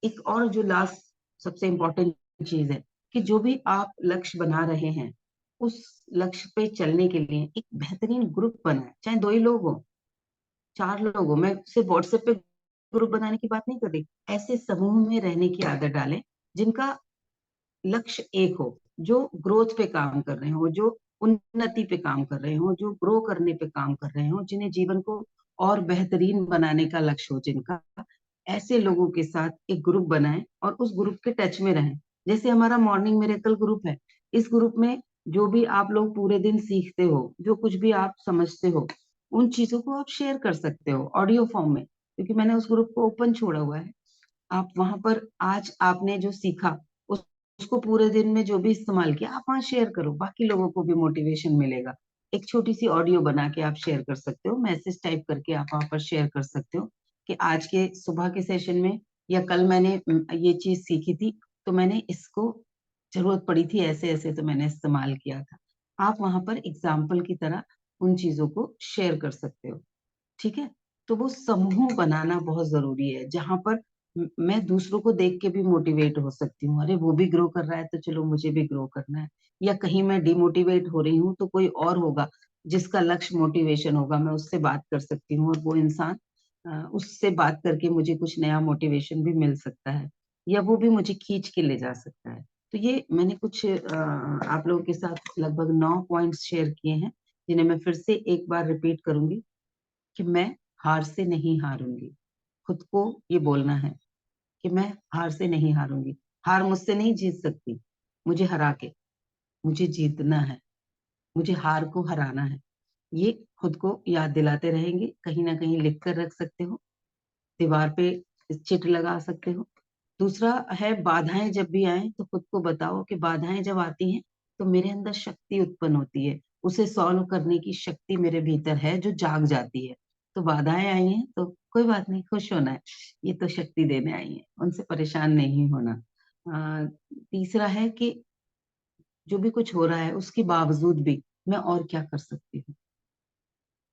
एक और जो लास्ट सबसे इम्पोर्टेंट चीज है कि जो भी आप लक्ष्य बना रहे हैं, उस लक्ष्य पे चलने के लिए एक बेहतरीन ग्रुप बनाए, चाहे 2 ही लोग हो, 4 लोग हो। मैं सिर्फ व्हाट्सएप पे ग्रुप बनाने की बात नहीं कर रही, ऐसे समूह में रहने की आदत डालें जिनका लक्ष्य एक हो, जो ग्रोथ पे काम कर रहे हो, जो उन्नति पे काम कर रहे हो, जो ग्रो करने पे काम कर रहे हो, जिन्हें जीवन को और बेहतरीन बनाने का लक्ष्य हो जिनका। ऐसे लोगों के साथ एक ग्रुप बनाएं और उस ग्रुप के टच में रहें। जैसे हमारा मॉर्निंग मिरेकल ग्रुप है, इस ग्रुप में जो भी आप लोग पूरे दिन सीखते हो, जो कुछ भी आप समझते हो, उन चीजों को आप शेयर कर सकते हो ऑडियो फॉर्म में, क्योंकि मैंने उस ग्रुप को ओपन छोड़ा हुआ है। आप वहां पर आज आपने जो सीखा उसको पूरे दिन में जो भी इस्तेमाल किया आप वहां शेयर करो, बाकी लोगों को भी मोटिवेशन मिलेगा। एक छोटी सी ऑडियो बना के आप शेयर कर सकते हो, मैसेज टाइप करके आप वहां पर शेयर कर सकते हो कि आज के सुबह के सेशन में या कल मैंने ये चीज सीखी थी, तो मैंने इसको जरूरत पड़ी थी ऐसे ऐसे तो मैंने इस्तेमाल किया था। आप वहां पर एग्जाम्पल की तरह उन चीजों को शेयर कर सकते हो। ठीक है। तो वो समूह बनाना बहुत जरूरी है, जहां पर मैं दूसरों को देख के भी मोटिवेट हो सकती हूँ, अरे वो भी ग्रो कर रहा है तो चलो मुझे भी ग्रो करना है। या कहीं मैं डिमोटिवेट हो रही हूँ तो कोई और होगा जिसका लक्ष्य मोटिवेशन होगा, मैं उससे बात कर सकती हूँ और वो इंसान उससे बात करके मुझे कुछ नया मोटिवेशन भी मिल सकता है, या वो भी मुझे खींच के ले जा सकता है। तो ये मैंने कुछ आप लोगों के साथ लगभग 9 पॉइंट्स शेयर किए हैं, जिन्हें मैं फिर से एक बार रिपीट करूंगी कि मैं हार से नहीं हारूंगी। खुद को ये बोलना है कि मैं हार से नहीं हारूंगी। हार मुझसे नहीं जीत सकती, मुझे हरा के मुझे जीतना है, मुझे हार को हराना है। ये खुद को याद दिलाते रहेंगे, कहीं ना कहीं लिख कर रख सकते हो, दीवार पे चिट लगा सकते हो। दूसरा है, बाधाएं जब भी आए तो खुद को बताओ कि बाधाएं जब आती हैं तो मेरे अंदर शक्ति उत्पन्न होती है, उसे सॉल्व करने की शक्ति मेरे भीतर है जो जाग जाती है। तो बाधाएं आई हैं तो कोई बात नहीं, खुश होना है, ये तो शक्ति देने आई है, उनसे परेशान नहीं होना। तीसरा है कि जो भी कुछ हो रहा है उसके बावजूद भी मैं और क्या कर सकती हूँ,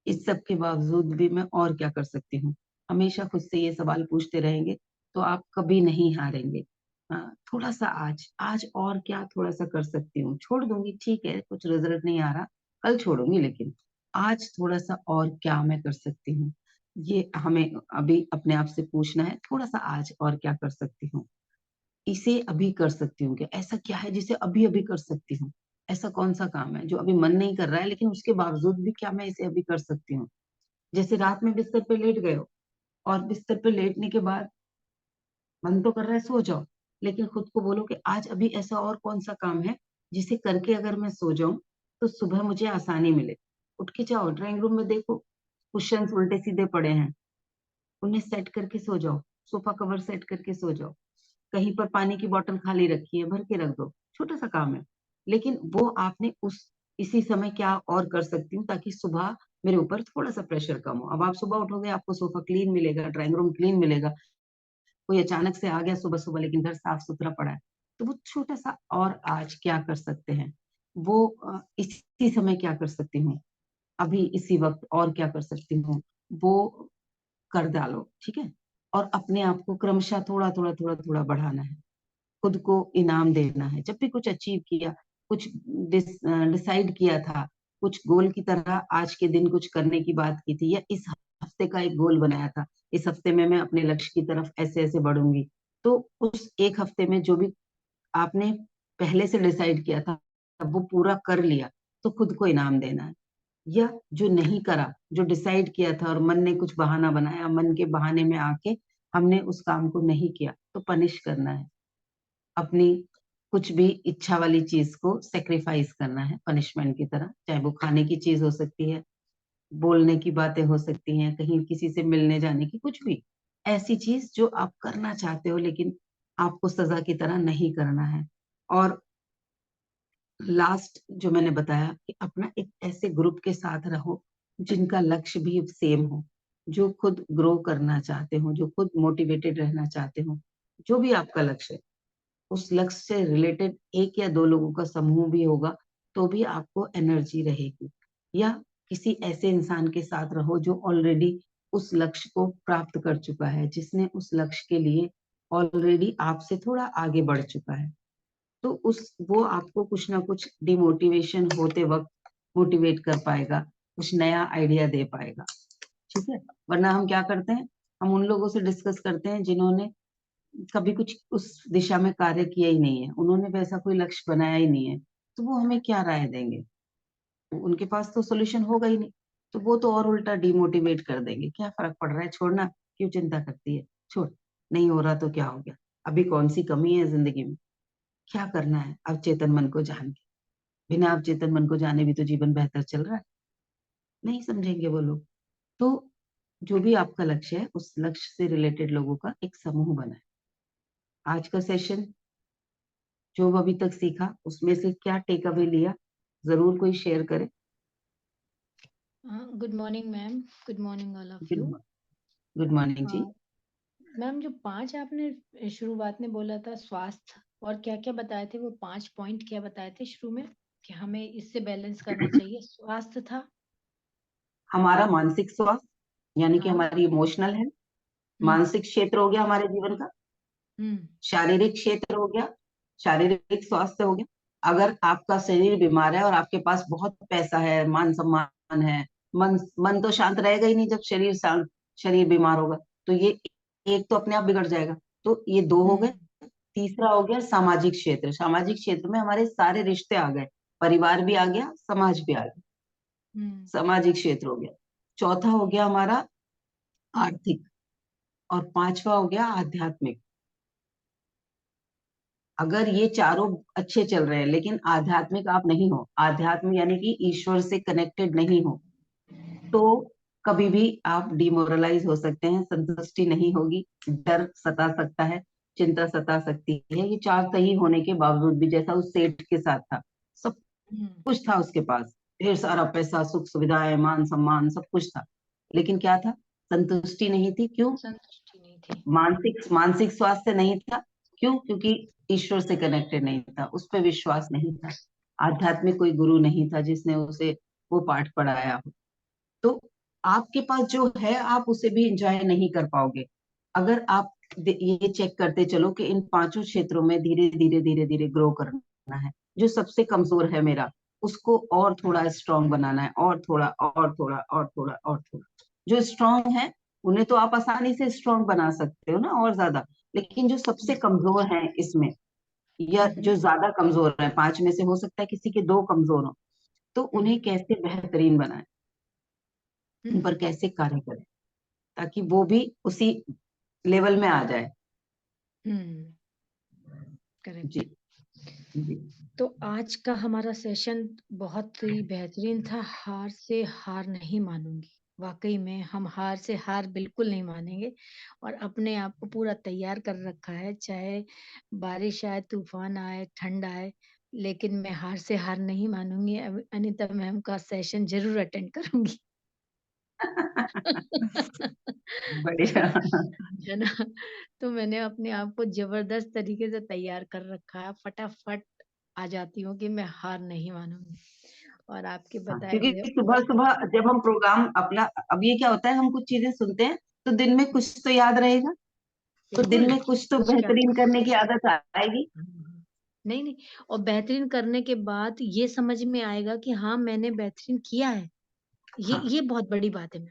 इस सब के बावजूद भी मैं और क्या कर सकती हूँ। हमेशा खुद से ये सवाल पूछते रहेंगे तो आप कभी नहीं हारेंगे। थोड़ा सा आज आज और क्या थोड़ा सा कर सकती हूँ, छोड़ दूंगी ठीक है, कुछ रिजल्ट नहीं आ रहा, कल छोड़ूंगी, लेकिन आज थोड़ा सा और क्या मैं कर सकती हूँ, ये हमें अभी अपने आप से पूछना है। थोड़ा सा आज और क्या कर सकती हूँ, इसे अभी कर सकती हूँ क्या, ऐसा क्या है जिसे अभी अभी कर सकती हूँ, ऐसा कौन सा काम है जो अभी मन नहीं कर रहा है लेकिन उसके बावजूद भी क्या मैं इसे अभी कर सकती हूँ। जैसे रात में बिस्तर पे लेट गए हो और बिस्तर पे लेटने के बाद मन तो कर रहा है सो जाओ, लेकिन खुद को बोलो कि आज अभी ऐसा और कौन सा काम है जिसे करके अगर मैं सो जाऊं तो सुबह मुझे आसानी मिले। उठ के जाओ, ड्राइंग रूम में देखो कुशन उल्टे सीधे पड़े हैं, उन्हें सेट करके सो जाओ, सोफा कवर सेट करके सो जाओ, कहीं पर पानी की बोतल खाली रखी है भर के रख दो, छोटा सा काम है, लेकिन वो आपने उस इसी समय क्या और कर सकती हूँ ताकि सुबह मेरे ऊपर थोड़ा सा प्रेशर कम हो। अब आप सुबह उठोगे आपको सोफा क्लीन मिलेगा, ड्राइंग रूम क्लीन मिलेगा, कोई अचानक से आ गया सुबह सुबह लेकिन घर साफ सुथरा पड़ा है, तो वो छोटा सा और आज क्या कर सकते हैं, वो इसी समय क्या कर सकती हूँ, अभी इसी वक्त और क्या कर सकती हूँ, वो कर डालो। ठीक है। और अपने आप को क्रमशः थोड़ा थोड़ा थोड़ा थोड़ा बढ़ाना है, खुद को इनाम देना है जब भी कुछ अचीव किया, कुछ डिसाइड किया था, कुछ गोल की तरह आज के दिन कुछ करने की बात की थी, या इस हफ्ते का एक गोल बनाया था, इस हफ्ते में मैं अपने लक्ष्य की तरफ ऐसे ऐसे बढ़ूंगी, तो उस एक हफ्ते में जो भी आपने पहले से डिसाइड किया था, अब वो पूरा कर लिया, तो खुद को इनाम देना है। या जो नहीं करा, जो डिसाइड किया था और मन ने कुछ बहाना बनाया, मन के बहाने में आके हमने उस काम को नहीं किया, तो पनिश करना है। अपनी कुछ भी इच्छा वाली चीज को सेक्रीफाइस करना है पनिशमेंट की तरह, चाहे वो खाने की चीज हो सकती है, बोलने की बातें हो सकती हैं, कहीं किसी से मिलने जाने की, कुछ भी ऐसी चीज जो आप करना चाहते हो लेकिन आपको सजा की तरह नहीं करना है। और लास्ट जो मैंने बताया कि अपना एक ऐसे ग्रुप के साथ रहो जिनका लक्ष्य भी सेम हो, जो खुद ग्रो करना चाहते हो, जो खुद मोटिवेटेड रहना चाहते हो। जो भी आपका लक्ष्य है, उस लक्ष्य से रिलेटेड 1 या 2 लोगों का समूह भी होगा, तो भी आपको एनर्जी रहेगी। या किसी ऐसे इंसान के साथ रहो जो ऑलरेडी उस लक्ष्य को प्राप्त कर चुका है, जिसने उस लक्ष्य के लिए ऑलरेडी आपसे थोड़ा आगे बढ़ चुका है। तो वो आपको कुछ ना कुछ डिमोटिवेशन होते वक्त मोटिवेट कर पाएगा, कुछ नया आइडिया दे पाएगा। ठीक है? वरना हम क्या करते हैं, हम उन लोगों से डिस्कस करते हैं जिन्होंने कभी कुछ उस दिशा में कार्य किया ही नहीं है, उन्होंने वैसा कोई लक्ष्य बनाया ही नहीं है, तो वो हमें क्या राय देंगे? उनके पास तो सॉल्यूशन होगा ही नहीं, तो वो तो और उल्टा डिमोटिवेट कर देंगे। क्या फर्क पड़ रहा है, छोड़ना, क्यों चिंता करती है, छोड़, नहीं हो रहा तो क्या हो गया, अभी कौन सी कमी है जिंदगी में, क्या करना है अवचेतन मन को जान के। बिना अवचेतन मन को जाने भी तो जीवन बेहतर चल रहा है। नहीं समझेंगे वो लोग। तो जो भी आपका लक्ष्य है, उस लक्ष्य से रिलेटेड लोगों का एक समूह बनाए। आज का सेशन जो अभी तक सीखा, उसमें से क्या टेक अवे लिया, जरूर कोई शेयर करे। Good morning ma'am, good morning all of you. Good morning ji. Ma'am, जो 5 आपने शुरुआत में बोला था स्वास्थ्य और क्या क्या बताए थे, वो 5 पॉइंट क्या बताए थे शुरू में कि हमें इससे बैलेंस करना चाहिए? स्वास्थ्य था। हमारा मानसिक स्वास्थ्य, यानी कि हाँ। हमारी इमोशनल है, हम्म। मानसिक क्षेत्र हो गया हमारे जीवन का, हम्म। शारीरिक क्षेत्र हो गया, शारीरिक स्वास्थ्य हो गया। अगर आपका शरीर बीमार है और आपके पास बहुत पैसा है, मान सम्मान है, मन मन तो शांत रहेगा ही नहीं जब शरीर शांत, शरीर बीमार होगा, तो ये एक तो अपने आप बिगड़ जाएगा। तो ये 2 हो गए। हम्म। तीसरा हो गया सामाजिक क्षेत्र। सामाजिक क्षेत्र में हमारे सारे रिश्ते आ गए, परिवार भी आ गया, समाज भी आ गया, हम्म। सामाजिक क्षेत्र हो गया। चौथा हो गया हमारा आर्थिक, और 5वां हो गया आध्यात्मिक। अगर ये चारों अच्छे चल रहे हैं लेकिन आध्यात्मिक आप नहीं हो, आध्यात्म यानी कि ईश्वर से कनेक्टेड नहीं हो, तो कभी भी आप डिमोरलाइज हो सकते हैं, संतुष्टि नहीं होगी, डर सता सकता है, चिंता सता सकती है। ये 4 सही होने के बावजूद भी, जैसा उस सेठ के साथ था, सब हम्म। कुछ था उसके पास, ढेर सारा पैसा, सुख सुविधाएं, मान सम्मान, सब कुछ था, लेकिन क्या था, संतुष्टि नहीं थी। क्यों? संतुष्टि नहीं थी। मानसिक मानसिक स्वास्थ्य नहीं था। क्यों? क्योंकि ईश्वर से कनेक्टेड नहीं था, उस पर विश्वास नहीं था, आध्यात्मिक कोई गुरु नहीं था जिसने उसे वो पाठ पढ़ाया हो। तो आपके पास जो है आप उसे भी इंजॉय नहीं कर पाओगे अगर आप ये चेक करते चलो कि इन 5 क्षेत्रों में धीरे धीरे धीरे धीरे ग्रो करना है। जो सबसे कमजोर है मेरा, उसको और थोड़ा स्ट्रांग बनाना है, और थोड़ा और थोड़ा और थोड़ा और थोड़ा। जो स्ट्रांग है उन्हें तो आप आसानी से स्ट्रांग बना सकते हो ना, और ज्यादा। लेकिन जो सबसे कमजोर है इसमें, या हम्म। जो ज्यादा कमजोर है, 5 में से हो सकता है किसी के 2 कमजोर हो, तो उन्हें हम्म। कैसे बेहतरीन बनाए, उन पर कैसे कार्य करें ताकि वो भी उसी लेवल में आ जाए। हम्म। जी। करेक्ट। जी। तो आज का हमारा सेशन बहुत ही बेहतरीन था। हार से हार नहीं मानूंगी, वाकई में हम हार से हार बिल्कुल नहीं मानेंगे और अपने आप को पूरा तैयार कर रखा है, चाहे बारिश आए, तूफान आए, ठंड आए, लेकिन मैं हार से हार नहीं मानूंगी। अनीता मैम का सेशन जरूर अटेंड करूंगी। बढ़िया। है ना? तो मैंने अपने आप को जबरदस्त तरीके से तैयार कर रखा है, फटाफट आ जाती हूँ कि मैं हार नहीं मानूंगी। और आपके हाँ, बताए क्योंकि हुए सुबह और सुबह जब हम प्रोग्राम अपना, अब ये क्या होता है, हम कुछ चीजें सुनते हैं तो दिन में कुछ तो याद रहेगा, तो दिन बिल्कुल में कुछ तो कुछ क्या। बेहतरीन करने की आदत आएगी। नहीं नहीं, और बेहतरीन करने के बाद ये समझ में आएगा कि हाँ मैंने बेहतरीन किया है। ये हाँ। ये बहुत बड़ी बात है।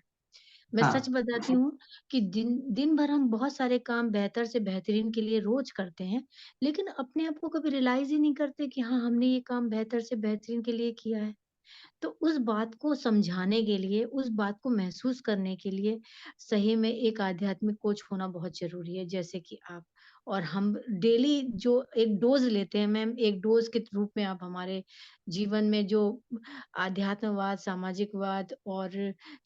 मैं हाँ, सच बताती हूँ कि दिन दिन भर हम बहुत सारे काम बेहतर से बेहतरीन के लिए रोज़ करते हैं, लेकिन अपने आप को कभी रियलाइज़ ही नहीं करते कि हाँ, हमने ये काम बेहतर से बेहतरीन के लिए किया है। तो उस बात को समझाने के लिए, उस बात को महसूस करने के लिए सही में एक आध्यात्मिक कोच होना बहुत ज़रूरी है, जैसे कि आप। और हम डेली जो एक डोज़ लेते हैं मैम, एक डोज़ के रूप में आप हमारे जीवन में जो आध्यात्मवाद, सामाजिकवाद और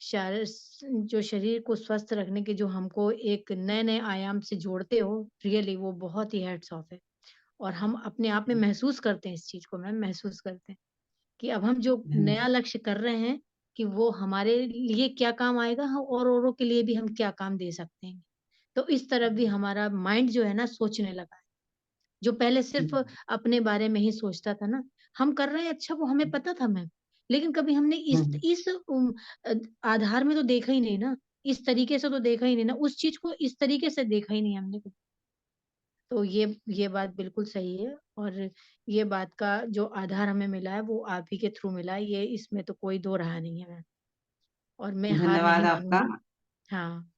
शार स जो शरीर को स्वस्थ रखने के जो हमको एक नए-नए आयाम से जोड़ते हो, रियली वो बहुत ही हैट्स ऑफ है। और हम अपने आप में महसूस करते हैं इस चीज़ को मैम, महसूस करते हैं। कि अब हम जो नया धन्यवाद। लक्ष्य कर रहे हैं, कि वो हमारे लिए क्या काम आएगा ह और औरों के लिए भी हम क्या काम दे सकते हैं। तो इस तरफ भी हमारा माइंड जो है ना सोचने लगा है। जो पहले सिर्फ़ अपने बारे में ही सोचता था ना, हम कर रहे हैं अच्छा वो हमें पता था मैम, लेकिन कभी हमने हुँ, इस अ, आधार में तो देखा ही नहीं ना, इस तरीके से तो देखा ही नहीं ना, उस चीज़ को इस तरीके से देखा ही नहीं हमने कभी। तो ये बात बिल्कुल सही है और ये बात का जो आधार हमें मिला है, वो आप ही के थ्रू मिला है, ये इसमें तो कोई दो राह नहीं है मैम और मैं हार नहीं धन्यवाद आपका। मानूँगी। हाँ,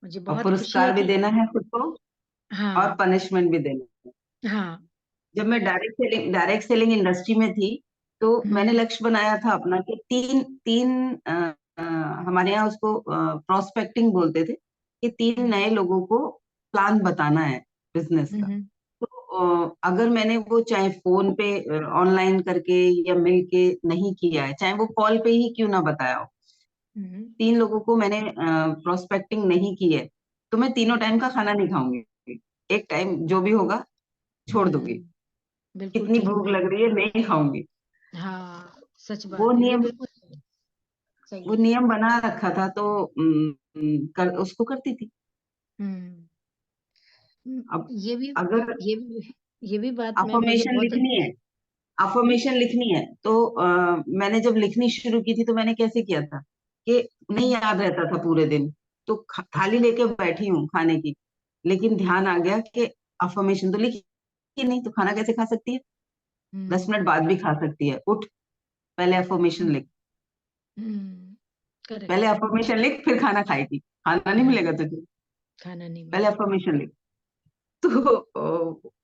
मुझे और बहुत खुशी है पुरस्कार भी कि देना है खुद को और हाँ, पनिशमेंट भी देना है। हाँ। जब मैं डायरेक्ट सेलिंग इंडस्ट्री में थी, तो मैंने हुँ, लक्ष्य बनाया था अपना कि 3 3 हमारे यहाँ उसको प्रोस्पेक्टिंग बोलते थे, कि 3 हुँ, नए लोगों को प्लान बताना है बिज़नेस हुँ, का। हुँ, तो अगर मैंने वो चाहे फ़ोन पे ऑनलाइन करके या मिल के नहीं किया है, चाहे वो कॉल पे ही क्यों ना बताया हो, हुँ, 3 लोगों को मैंने प्रोस्पेक्टिंग नहीं की है, तो मैं तीनों हुँ, टाइम का खाना नहीं खाऊँगी। एक टाइम जो भी होगा छोड़ दूँगी। हुँ, बिल्कुल कितनी ठीक भूख मैम। लग रही है नहीं खाऊँगी। हाँ, सच वो बात है, ये नियम बिल्कुल सही सही वो है। नियम बना रखा था तो कर उसको करती थी। हुँ, हुँ, अब ये भी अगर ये भी ये भी बात मैम मुझे अफ़र्मेशन बहुत लिखनी है हुँ, अफ़र्मेशन लिखनी है तो मैंने जब लिखनी शुरू की थी तो मैंने कैसे किया था कि नहीं हुँ, याद रहता था पूरे दिन। तो थाली लेके बैठी हूँ खाने की, लेकिन ध्यान आ गया कि अफ़र्मेशन तो लिखी ही नहीं तो खाना कैसे खा सकती है? 10 हुँ, मिनट बाद भी खा सकती है। उठ, पहले अफ़र्मेशन हुँ, लिख। हुँ, पहले करेक्ट। अफ़र्मेशन लिख फिर खाना खाएगी। खाना नहीं हुँ, मिलेगा तुझे, खाना नहीं पहले मिलेगा। अफ़र्मेशन लिख। तो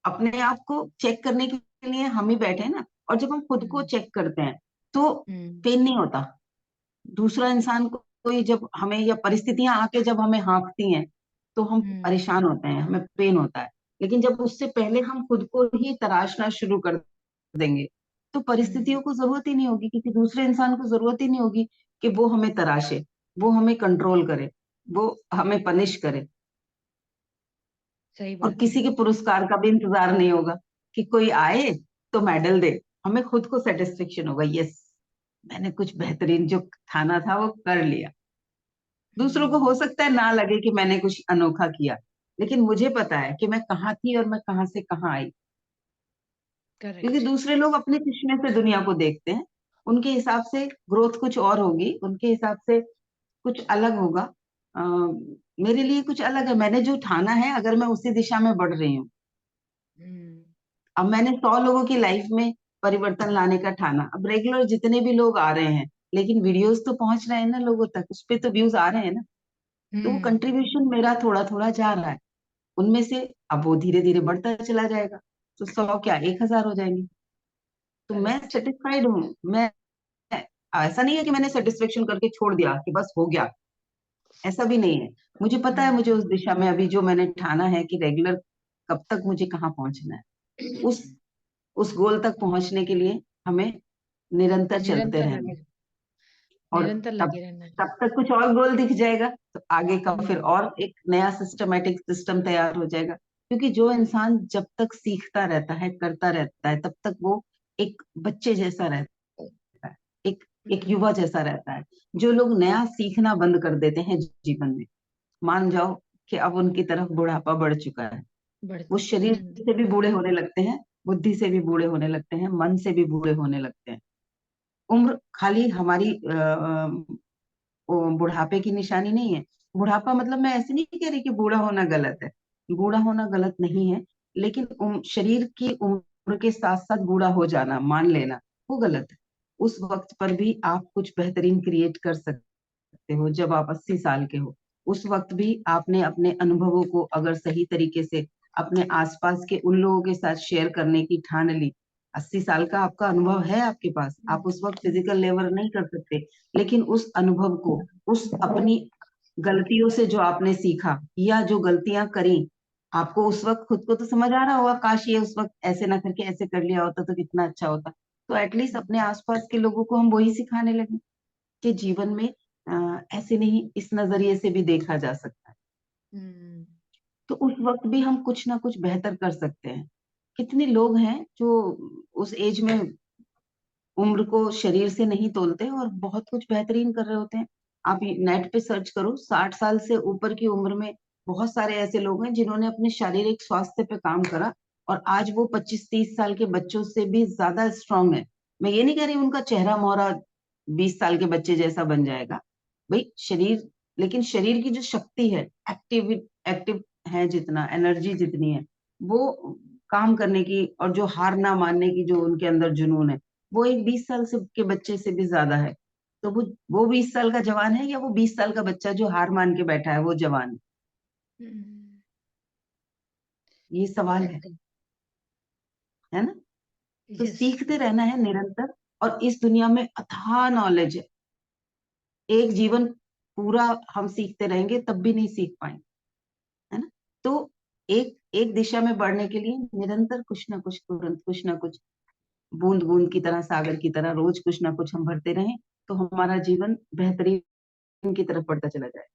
अपने आप को चेक करने के लिए हम ही बैठे हैं ना। और जब हम खुद को हुँ, चेक करते हैं, तो हुँ, पेन नहीं होता। दूसरा इंसान को कोई जब हमें या परिस्थितियाँ आके जब हमें हाँकती हैं, तो हम हुँ, परेशान होते हैं, हमें पेन होता है। लेकिन जब उससे पहले हम खुद को ही तराशना शुरू कर देंगे, तो हुँ, परिस्थितियों को ज़रूरत ही नहीं होगी, किसी दूसरे इंसान को ज़रूरत ही नहीं होगी कि वो हमें तराशे, वो हमें कंट्रोल करे, वो हमें पनिश करे। सही और बात है। किसी के पुरस्कार का भी इंतज़ार नहीं होगा कि कोई आए तो मेडल दे। हमें खुद को सैटिस्फैक्शन होगा, यस मैंने कुछ बेहतरीन जो ठाना था वो कर लिया। दूसरों को हो हुँ, सकता है ना लगे कि मैंने कुछ अनोखा किया, लेकिन मुझे पता है कि मैं कहाँ थी और मैं कहाँ से कहाँ आई। क्योंकि करेक्ट। दूसरे लोग अपने चश्मे से दुनिया को देखते हैं। उनके हिसाब से ग्रोथ कुछ और होगी, उनके हिसाब से कुछ अलग होगा। अ, मेरे लिए कुछ अलग है, मैंने जो ठाना है अगर मैं उसी दिशा में बढ़ रही हूँ। हुँ, अब मैंने 100 लोगों की लाइफ में परिवर्तन लाने का ठाना। अब रेगुलर जितने भी लोग आ रहे हैं, लेकिन वीडियोज़ तो पहुँच रहे हैं ना लोगों तक, उसपे तो व्यूज़ आ रहे हैं ना। तो वो हुँ, कंट्रीब्यूशन मेरा थोड़ा-थोड़ा जा रहा है। उनमें से अब वो धीरे-धीरे बढ़ता चला जाएगा। तो 100 क्या 1000 हो जाएँगे। तो मैं करेक्ट। सैटिस्फाइड हूँ। मैं ऐसा नहीं है कि मैंने सैटिस्फैक्शन करके छोड़ दिया कि बस हो गया, ऐसा भी नहीं है। मुझे पता है हुँ, मुझे उस दिशा में अभी जो मैंने ठाना है कि रेगुलर कब तक मुझे कहाँ पहुँचना है। उस उस गोल तक पहुँचने के लिए हमें निरंतर चलते निरंतर रहना लगे है। और निरंतर तब लगे रहना है। तब तक कुछ और गोल दिख जाएगा, तो आगे का फिर हुँ, और एक नया सिस्टमैटिक सिस्टम तैयार हो जाएगा। क्योंकि जो इंसान जब तक सीखता रहता है, करता रहता है, तब तक वो एक बच्चे जैसा रहता है, एक एक हुँ, युवा जैसा रहता है। जो लोग नया सीखना बंद कर देते हैं जीवन में, मान जाओ कि अब उनकी तरफ बुढ़ापा बढ़ चुका है। बढ़ वो शरीर हुँ, से भी बूढ़े होने लगते हैं, बुद्धि से भी बूढ़े होने लगते हैं, मन से भी बूढ़े होने लगते हैं। उम्र खाली हमारी बुढ़ापे की निशानी नहीं है। बुढ़ापा मतलब मैं ऐसे नहीं कह रही कि बूढ़ा होना गलत है। बूढ़ा होना गलत नहीं है, लेकिन शरीर की उम्र के साथ-साथ बूढ़ा हो जाना, मान लेना, वो गलत है। उस वक़्त पर भी आप कुछ बेहतरीन क्रिएट कर सकते सकते हो जब आप 80 साल के हो। उस वक्त भी आपने अपने अनुभवों को अगर सही तरीके से अपने आसपास के उन लोगों के साथ शेयर करने की ठान ली, 80 साल का आपका अनुभव है आपके पास, आप उस वक्त फिजिकल लेबर नहीं कर सकते, लेकिन उस अनुभव को, उस अपनी गलतियों से जो आपने सीखा या जो गलतियां करी, आपको उस वक्त खुद को तो समझ आ रहा होगा, काश ये उस वक्त ऐसे ना करके ऐसे कर लिया होता तो कितना अच्छा होता। तो एटलीस्ट अपने आसपास के लोगों को हम वही सिखाने लगे कि जीवन में ऐसे नहीं, इस नजरिए से भी देखा जा सकता है। हम्म, तो उस वक्त भी हम कुछ ना कुछ बेहतर कर सकते हैं। कितने लोग हैं जो उस एज में उम्र को शरीर से नहीं तोलते और बहुत कुछ बेहतरीन कर रहे होते हैं। आप नेट पे सर्च करो, 60 साल से ऊपर की उम्र में बहुत सारे ऐसे लोग हैं जिन्होंने अपने शारीरिक स्वास्थ्य पे काम करा और आज वो 25-30 साल के बच्चों से भी ज्यादा स्ट्रांग है। मैं ये नहीं कह रही उनका चेहरा मोहरा 20 साल के बच्चे जैसा बन जाएगा, भाई शरीर, लेकिन शरीर की जो शक्ति है, एक्टिव एक्टिव है, जितना एनर्जी जितनी है, वो काम करने की और जो हार ना मानने की जो उनके अंदर जुनून है, वो एक 20 साल से के बच्चे से भी ज्यादा है। तो वो 20 साल का जवान है या वो 20 साल का बच्चा जो हार मान के बैठा है वो जवान है? हम्म, ये सवाल है ना? तो यस। सीखते रहना है निरंतर। और इस दुनिया में अथाह नॉलेज है, एक जीवन पूरा हम सीखते रहेंगे तब भी नहीं सीख पाएंगे, है ना? तो एक एक दिशा में बढ़ने के लिए निरंतर कुछ ना कुछ, तुरंत कुछ ना कुछ, बूंद बूंद की तरह, सागर की तरह रोज कुछ ना कुछ हम भरते रहें, तो हमारा जीवन बेहतरीन की तरफ बढ़ता चला जाए।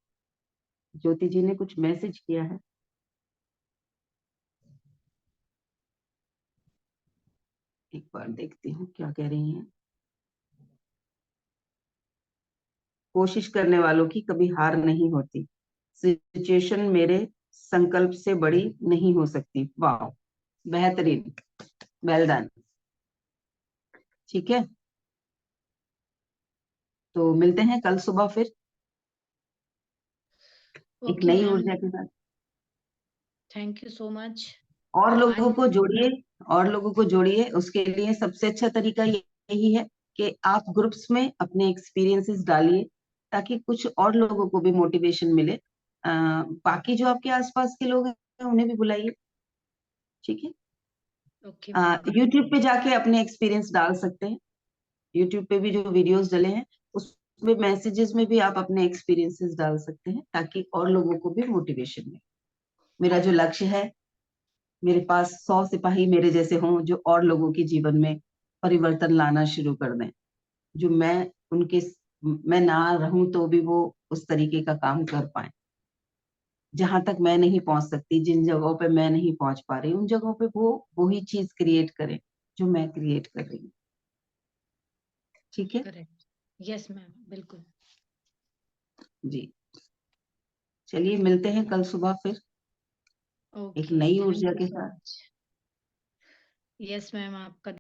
ज्योति जी ने कुछ मैसेज किया है, एक बार देखती हूँ क्या कह रही हैं। कोशिश करने वालों की कभी हार नहीं होती, सिचुएशन मेरे संकल्प से बड़ी नहीं हो सकती। वाह, बेहतरीन, वेल डन। ठीक है, तो मिलते हैं कल सुबह फिर एक ओके नई मैम, ऊर्जा के साथ। Thank you so much. और आज लोगों को जोड़िए, और लोगों को जोड़िए। उसके लिए सबसे अच्छा तरीका यही है कि आप ग्रुप्स में अपने एक्सपीरियंसेस डालिए, ताकि कुछ और लोगों को भी मोटिवेशन मिले। बाकी जो आपके आसपास के लोग हैं उन्हें भी बुलाइए, ठीक है? Okay ma'am. यूट्यूब पे जाके अपने एक्सपीरियंस डाल सकते हैं। यूट्यूब पे भी जो वीडियोस डले हैं उसमें मैसेजेस में भी आप अपने एक्सपीरियंसेस डाल सकते हैं, ताकि और लोगों को भी मोटिवेशन मिले। मेरा जो लक्ष्य है, मेरे पास 100 सिपाही मेरे जैसे हों जो और लोगों के जीवन में परिवर्तन लाना शुरू कर दें, जो मैं ना रहूं तो भी वो उस तरीके का काम कर पाए। जहां तक मैं नहीं पहुंच सकती, जिन जगहों पे मैं नहीं पहुंच पा रही, उन जगहों पे वो वही चीज क्रिएट करें जो मैं क्रिएट कर रही हूँ। ठीक है करेक्ट। यस मैम, बिल्कुल। जी। चलिए मिलते हैं कल सुबह फिर एक ओके, नई थैंक ऊर्जा यू के सो साथ। मच। यस मैम, आपका